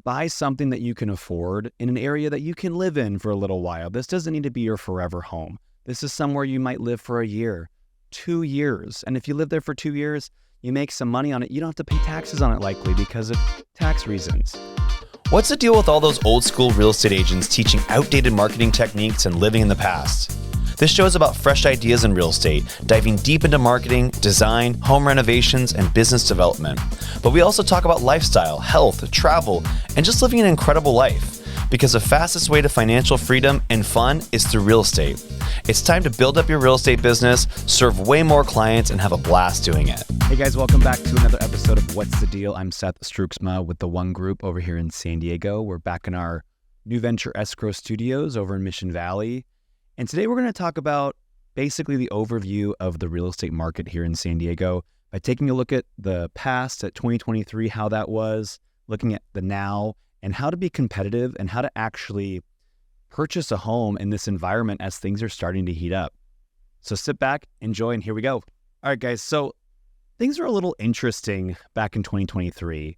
buy something that you can afford in an area that you can live in for a little while. This doesn't need to be your forever home. This is somewhere you might live for a year, 2 years. And if you live there for 2 years, you make some money on it. You don't have to pay taxes on it likely because of tax reasons. What's the deal with all those old school real estate agents teaching outdated marketing techniques and living in the past? This show is about fresh ideas in real estate, diving deep into marketing, design, home renovations, and business development. But we also talk about lifestyle, health, travel, and just living an incredible life. Because the fastest way to financial freedom and fun is through real estate. It's time to build up your real estate business, serve way more clients, and have a blast doing it. Hey guys, welcome back to another episode of What's the Deal? I'm Seth Struksma with the One Group over here in San Diego. We're back in our New Venture Escrow Studios over in Mission Valley. And today we're going to talk about basically the overview of the real estate market here in San Diego by taking a look at the past, at 2023, how that was, looking at the now, and how to be competitive and how to actually purchase a home in this environment as things are starting to heat up. So sit back, enjoy, and here we go. All right, guys. So things are a little interesting back in 2023.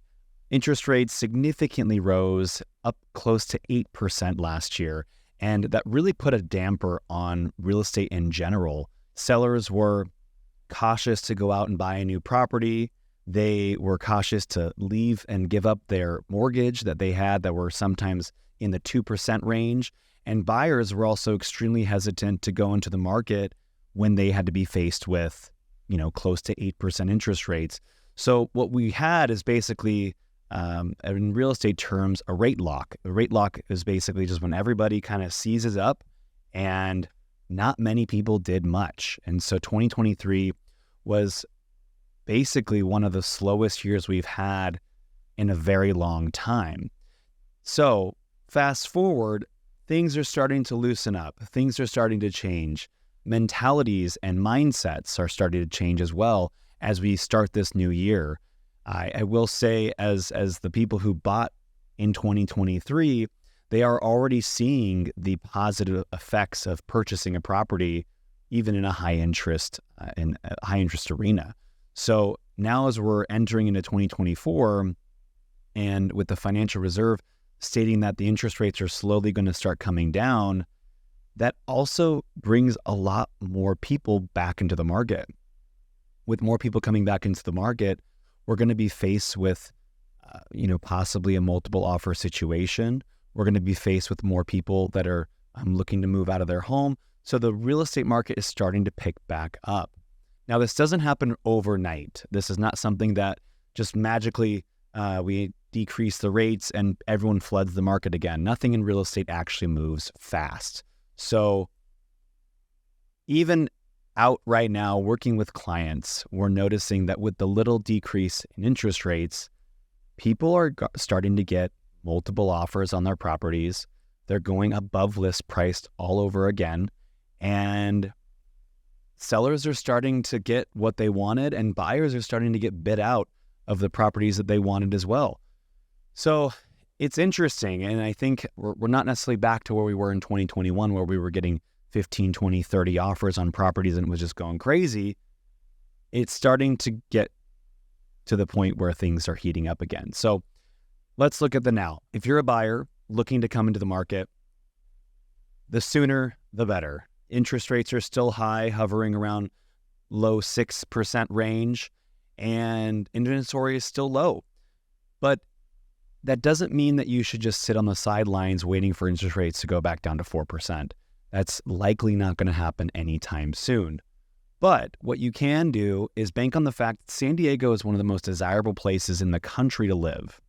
Interest rates significantly rose, up close to 8% last year. And that really put a damper on real estate in general. Sellers were cautious to go out and buy a new property. They were cautious to leave and give up their mortgage that they had that were sometimes in the 2% range. And buyers were also extremely hesitant to go into the market when they had to be faced with, close to 8% interest rates. So what we had is basically, in real estate terms, a rate lock. A rate lock is basically just when everybody kind of seizes up and not many people did much. And so 2023 was basically one of the slowest years we've had in a very long time. So fast forward, things are starting to loosen up. Things are starting to change. Mentalities and mindsets are starting to change as well as we start this new year. I will say as the people who bought in 2023, they are already seeing the positive effects of purchasing a property, even in a high interest arena. So now as we're entering into 2024, and with the Financial Reserve stating that the interest rates are slowly going to start coming down, that also brings a lot more people back into the market. With more people coming back into the market, we're going to be faced with, possibly a multiple offer situation. We're going to be faced with more people that are looking to move out of their home. So the real estate market is starting to pick back up. Now, this doesn't happen overnight. This is not something that just magically we decrease the rates and everyone floods the market again. Nothing in real estate actually moves fast. So even out right now working with clients, we're noticing that with the little decrease in interest rates, people are starting to get multiple offers on their properties. They're going above list priced all over again. And sellers are starting to get what they wanted, and buyers are starting to get bid out of the properties that they wanted as well. So it's interesting. And I think we're not necessarily back to where we were in 2021, where we were getting 15, 20, 30 offers on properties and it was just going crazy. It's starting to get to the point where things are heating up again. So let's look at the now. If you're a buyer looking to come into the market, the sooner the better. Interest rates are still high, hovering around low 6% range, and inventory is still low. But that doesn't mean that you should just sit on the sidelines waiting for interest rates to go back down to 4%. That's likely not going to happen anytime soon. But what you can do is bank on the fact that San Diego is one of the most desirable places in the country to live.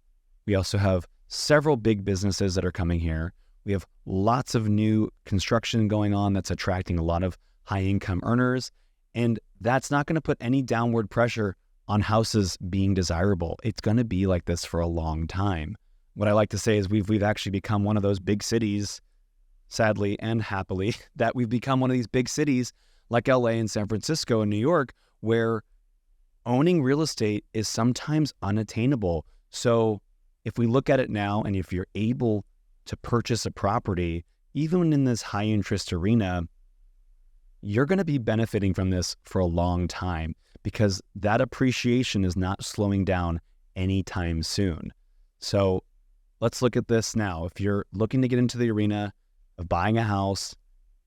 We also have several big businesses that are coming here. We have lots of new construction going on that's attracting a lot of high-income earners, and that's not going to put any downward pressure on houses being desirable. It's going to be like this for a long time. What I like to say is we've actually become one of those big cities, sadly and happily, that we've become one of these big cities like LA and San Francisco and New York, where owning real estate is sometimes unattainable. So if we look at it now, and if you're able to purchase a property, even in this high interest arena, you're going to be benefiting from this for a long time because that appreciation is not slowing down anytime soon. So let's look at this now. If you're looking to get into the arena of buying a house,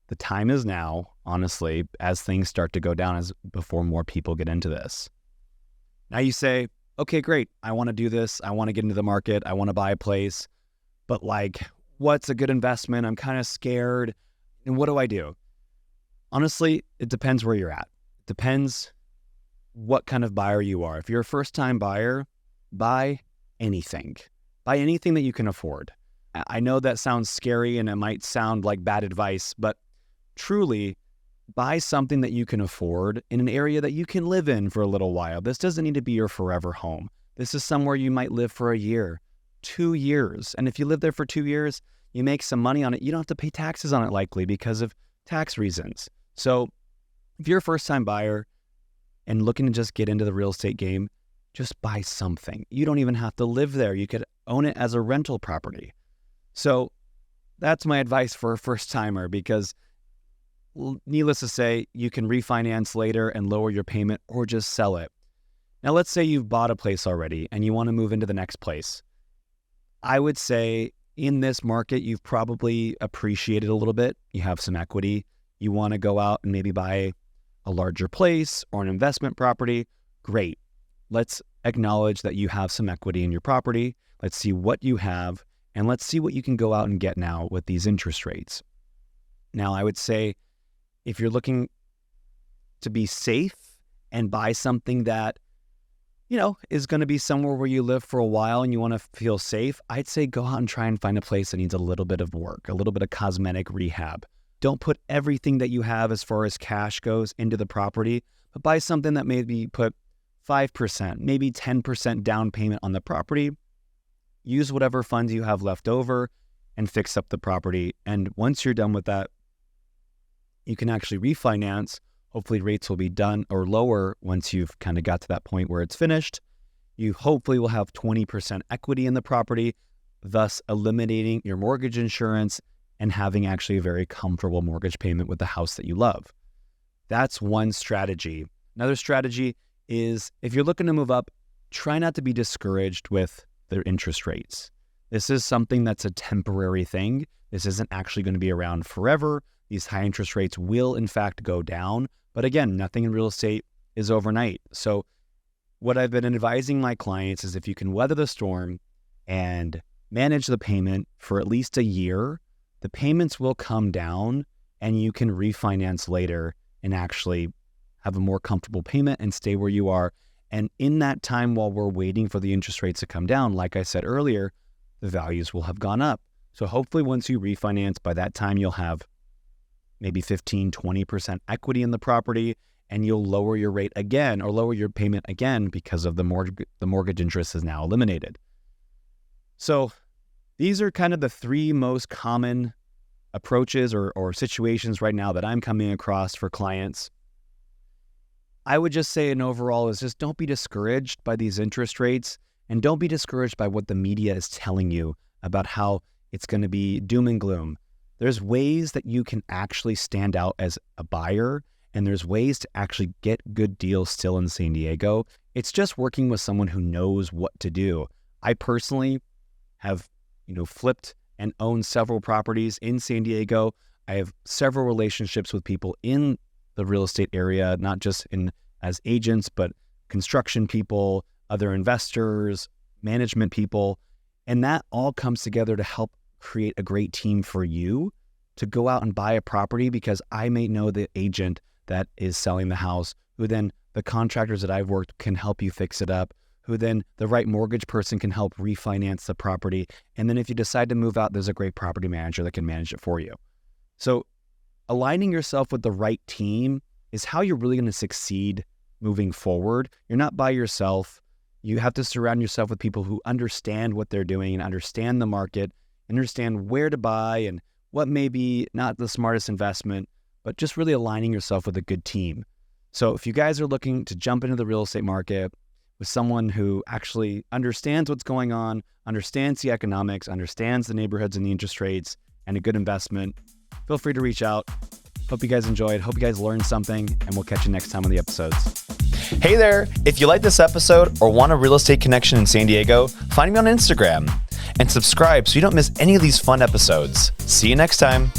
the time is now, honestly, as things start to go down before more people get into this. Now you say, okay, great. I want to do this. I want to get into the market. I want to buy a place. But what's a good investment? I'm kind of scared. And what do I do? Honestly, it depends where you're at. It depends what kind of buyer you are. If you're a first-time buyer, buy anything. Buy anything that you can afford. I know that sounds scary and it might sound like bad advice, but truly, buy something that you can afford in an area that you can live in for a little while. This doesn't need to be your forever home. This is somewhere you might live for a year, 2 years. And if you live there for 2 years, you make some money on it. You don't have to pay taxes on it likely because of tax reasons. So if you're a first-time buyer and looking to just get into the real estate game, just buy something. You don't even have to live there. You could own it as a rental property. So that's my advice for a first-timer, because needless to say, you can refinance later and lower your payment or just sell it. Now, let's say you've bought a place already and you want to move into the next place. I would say in this market, you've probably appreciated a little bit. You have some equity. You want to go out and maybe buy a larger place or an investment property. Great. Let's acknowledge that you have some equity in your property. Let's see what you have, and let's see what you can go out and get now with these interest rates. Now, I would say if you're looking to be safe and buy something that, is going to be somewhere where you live for a while and you want to feel safe, I'd say go out and try and find a place that needs a little bit of work, a little bit of cosmetic rehab. Don't put everything that you have as far as cash goes into the property, but buy something that maybe put 5%, maybe 10% down payment on the property. Use whatever funds you have left over and fix up the property. And once you're done with that, you can actually refinance. Hopefully rates will be done or lower once you've kind of got to that point where it's finished. You hopefully will have 20% equity in the property, thus eliminating your mortgage insurance and having actually a very comfortable mortgage payment with the house that you love. That's one strategy. Another strategy is if you're looking to move up, try not to be discouraged with their interest rates. This is something that's a temporary thing. This isn't actually going to be around forever. These high interest rates will in fact go down. But again, nothing in real estate is overnight. So what I've been advising my clients is if you can weather the storm and manage the payment for at least a year, the payments will come down and you can refinance later and actually have a more comfortable payment and stay where you are. And in that time while we're waiting for the interest rates to come down, like I said earlier, the values will have gone up. So hopefully once you refinance, by that time you'll have maybe 15, 20% equity in the property, and you'll lower your rate again or lower your payment again because of the mortgage interest is now eliminated. So these are kind of the three most common approaches or situations right now that I'm coming across for clients. I would just say an overall is just don't be discouraged by these interest rates, and don't be discouraged by what the media is telling you about how it's going to be doom and gloom. There's ways that you can actually stand out as a buyer, and there's ways to actually get good deals still in San Diego. It's just working with someone who knows what to do. I personally have, flipped and owned several properties in San Diego. I have several relationships with people in the real estate area, not just as agents, but construction people, other investors, management people. And that all comes together to help create a great team for you to go out and buy a property, because I may know the agent that is selling the house, who then the contractors that I've worked can help you fix it up, who then the right mortgage person can help refinance the property. And then if you decide to move out, there's a great property manager that can manage it for you. So aligning yourself with the right team is how you're really going to succeed moving forward. You're not by yourself. You have to surround yourself with people who understand what they're doing and understand the market, understand where to buy and what may be not the smartest investment, but just really aligning yourself with a good team. So if you guys are looking to jump into the real estate market with someone who actually understands what's going on, understands the economics, understands the neighborhoods and the interest rates, and a good investment, feel free to reach out. Hope you guys enjoyed. Hope you guys learned something, and we'll catch you next time on the episodes. Hey there, if you like this episode or want a real estate connection in San Diego, find me on Instagram. and subscribe so you don't miss any of these fun episodes. See you next time.